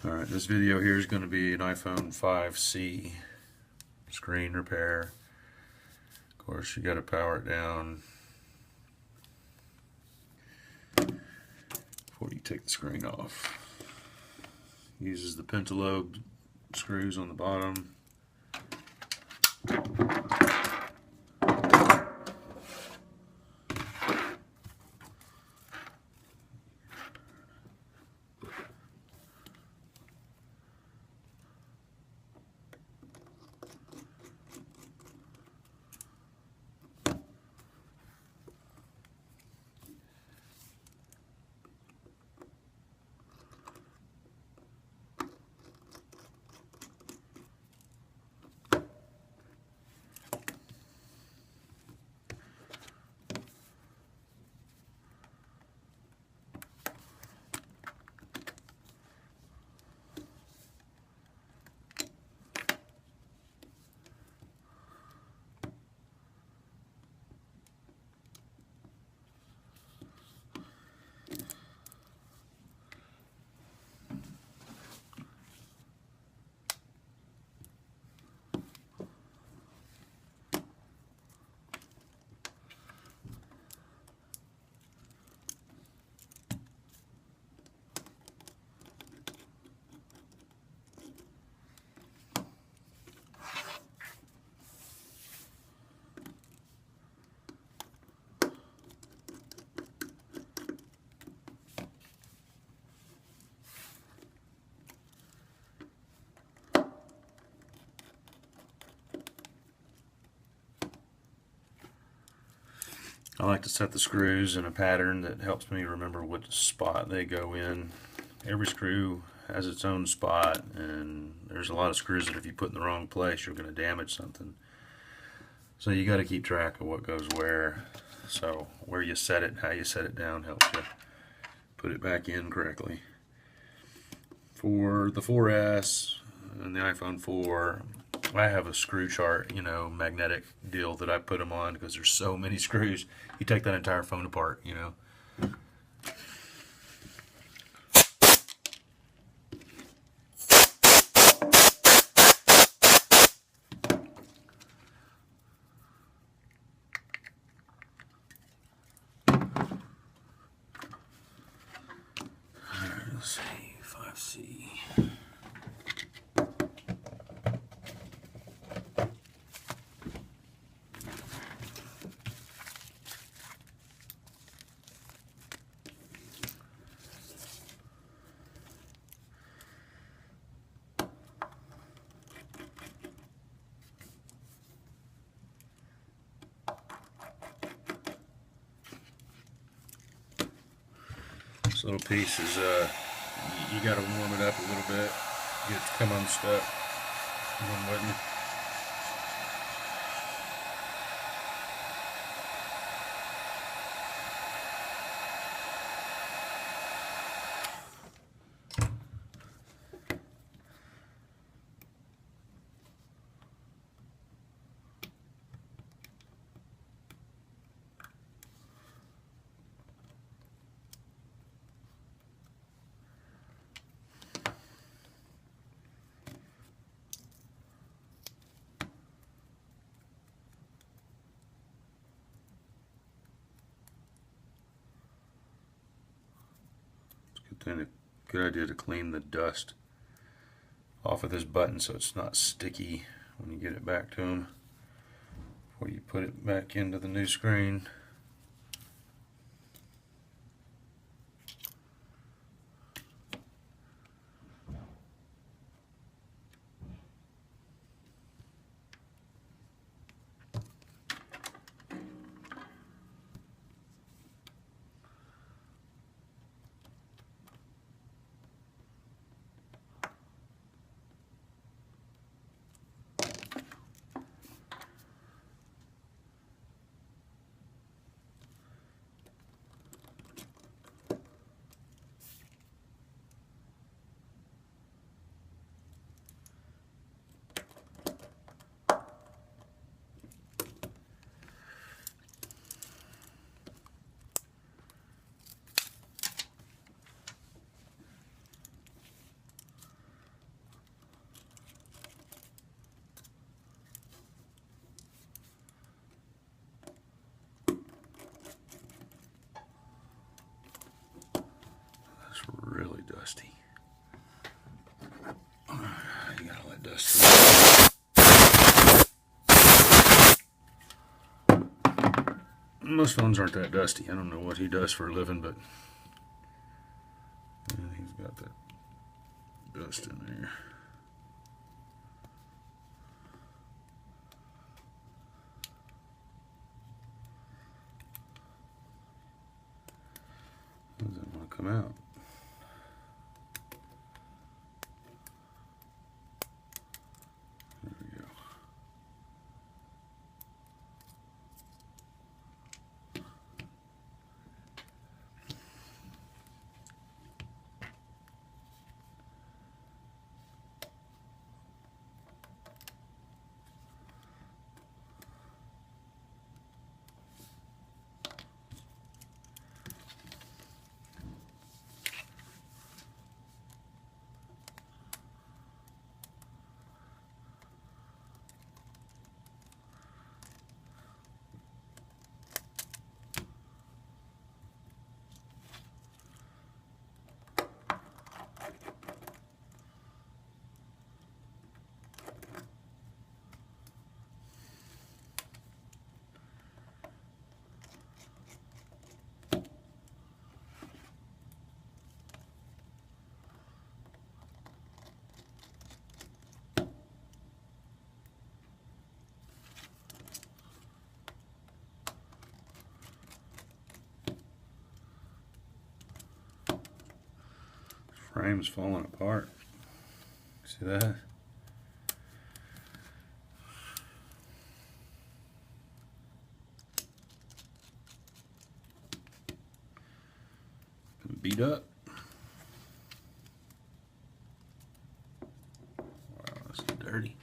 Alright, this video here is going to be an iPhone 5C screen repair. Of course, you got to power it down before you take the screen off. Uses the pentalobe screws on the bottom. I like to set the screws in a pattern that helps me remember what spot they go in. Every screw has its own spot, and there's a lot of screws that if you put in the wrong place, you're going to damage something. So you got to keep track of what goes where. So where you set it, how you set it down helps you put it back in correctly. For the 4S and the iPhone 4, I have a screw chart, magnetic deal that I put them on because there's so many screws. You take that entire phone apart, Alright, let's see, 5C. This little piece is, you got to warm it up a little bit, get it to come unstuck. One button. Good idea to clean the dust off of this button so it's not sticky when you get it back to them before you put it back into the new screen. dust. Most phones aren't that dusty. I don't know what he does for a living, but yeah, he's got that dust in there. Doesn't want to come out. There we go. Frame's falling apart. See that? Beat up. Wow, that's dirty.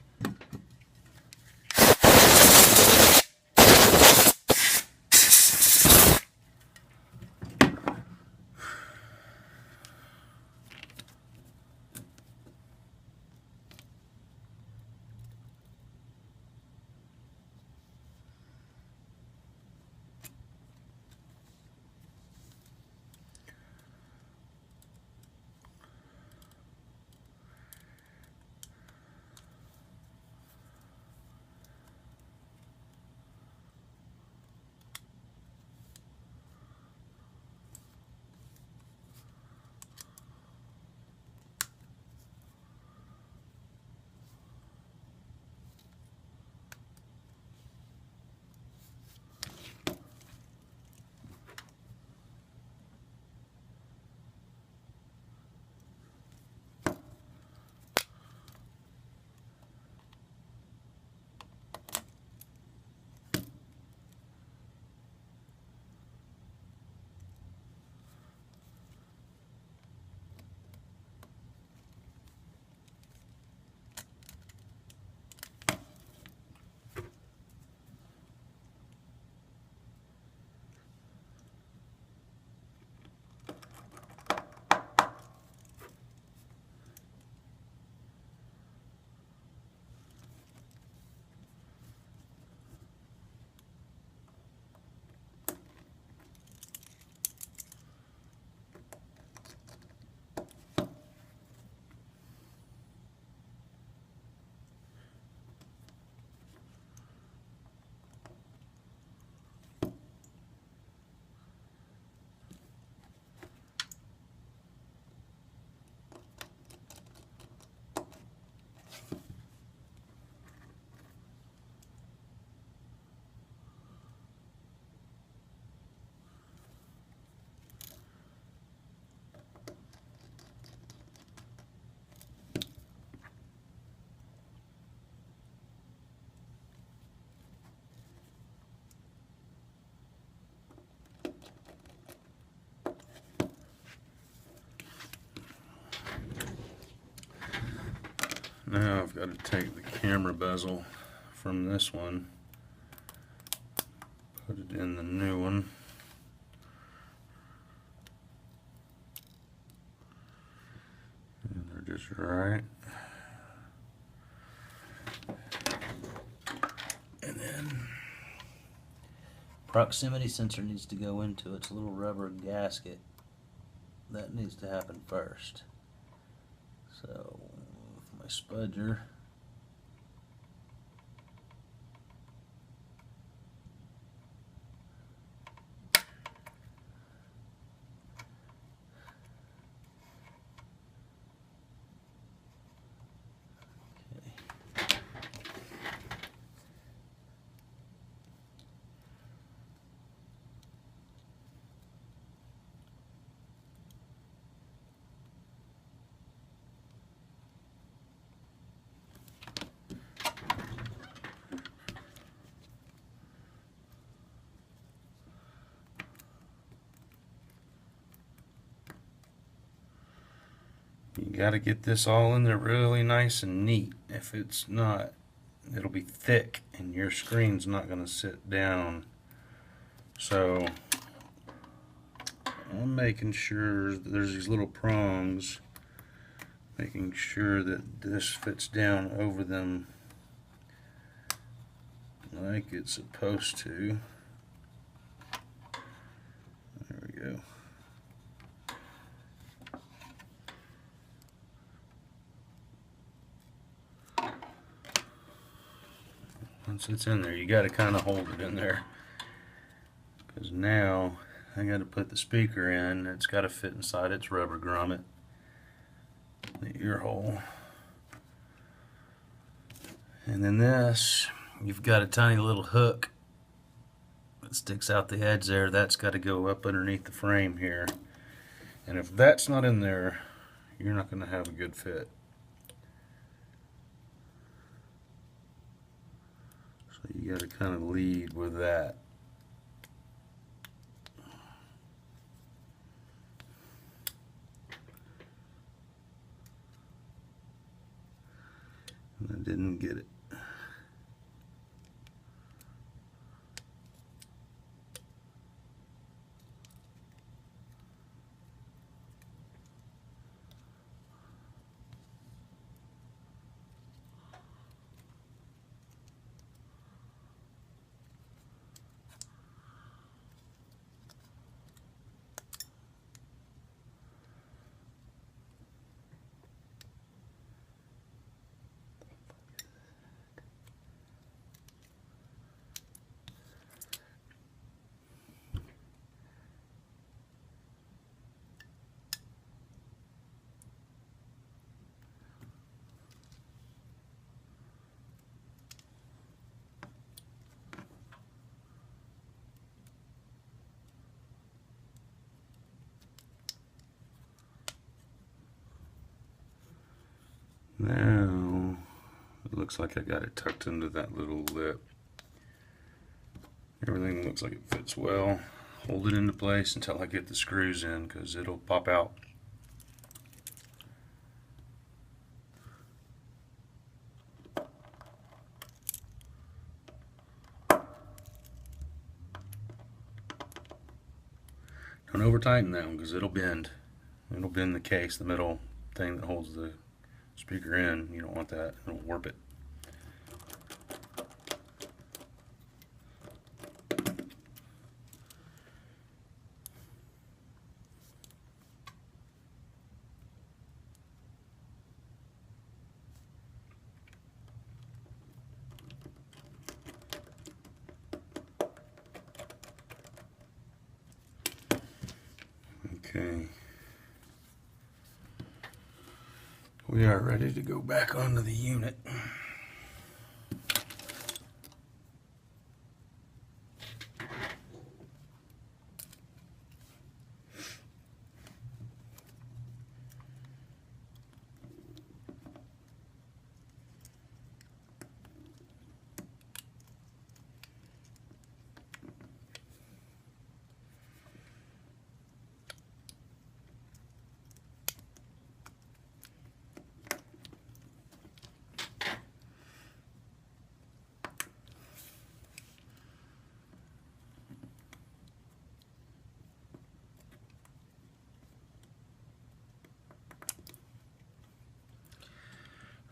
Now I've got to take the camera bezel from this one, put it in the new one. And they're just right. And then proximity sensor needs to go into its little rubber gasket. That needs to happen first. So with my spudger, You got to get this all in there really nice and neat. If it's not, it'll be thick and your screen's not going to sit down. So I'm making sure that there's these little prongs, making sure that this fits down over them like it's supposed to. There we go. Once it's in there, you got to kind of hold it in there, because now I got to put the speaker in. It's got to fit inside its rubber grommet, the ear hole. And then this, you've got a tiny little hook that sticks out the edge there. That's got to go up underneath the frame here. And if that's not in there, you're not going to have a good fit. So you got to kind of lead with that. And I didn't get it. Now, it looks like I got it tucked into that little lip. Everything looks like it fits well. Hold it into place until I get the screws in, because it'll pop out. Don't over tighten that one, because it'll bend. It'll bend the case, the middle thing that holds the speaker in. You don't want that. It'll warp it. Okay. We are ready to go back onto the unit.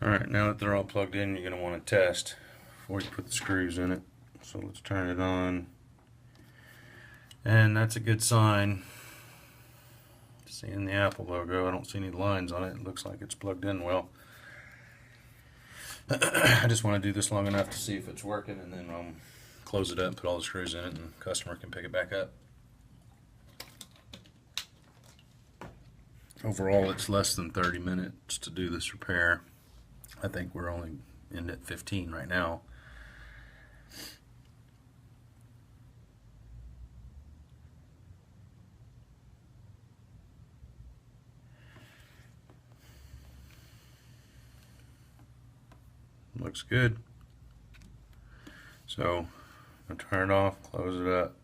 Alright, now that they're all plugged in, you're going to want to test before you put the screws in it. So let's turn it on. And that's a good sign. Seeing the Apple logo, I don't see any lines on it. It looks like it's plugged in well. I just want to do this long enough to see if it's working, and then close it up, put all the screws in it, and the customer can pick it back up. Overall, it's less than 30 minutes to do this repair. I think we're only in at 15 right now. Looks good. So I'll turn it off, close it up.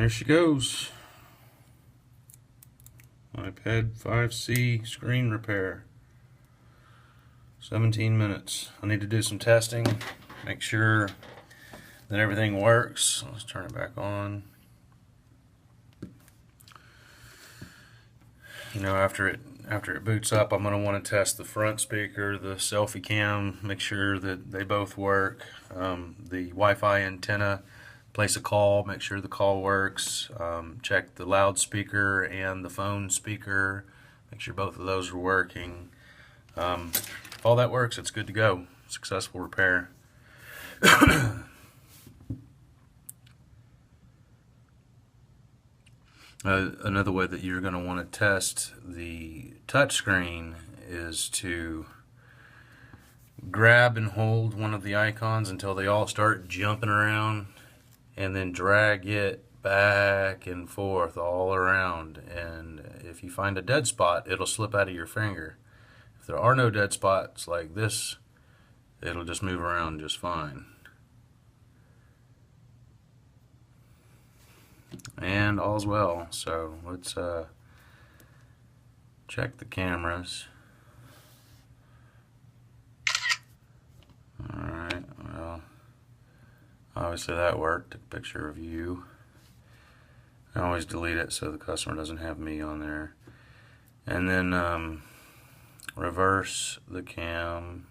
there she goes. iPad 5C screen repair. 17 minutes. I need to do some testing, make sure that everything works. Let's turn it back on. You know, after it boots up, I'm going to want to test the front speaker, the selfie cam, make sure that they both work. The Wi-Fi antenna, place a call, make sure the call works. Check the loudspeaker and the phone speaker, make sure both of those are working. If all that works, it's good to go. Successful repair. Another way that you're going to want to test the touchscreen is to grab and hold one of the icons until they all start jumping around, and then drag it back and forth all around. And if you find a dead spot, it'll slip out of your finger. If there are no dead spots like this, it'll just move around just fine. And all's well. So let's check the cameras. Alright, well, obviously that worked. Took a picture of you. I always delete it so the customer doesn't have me on there. And then reverse the cam.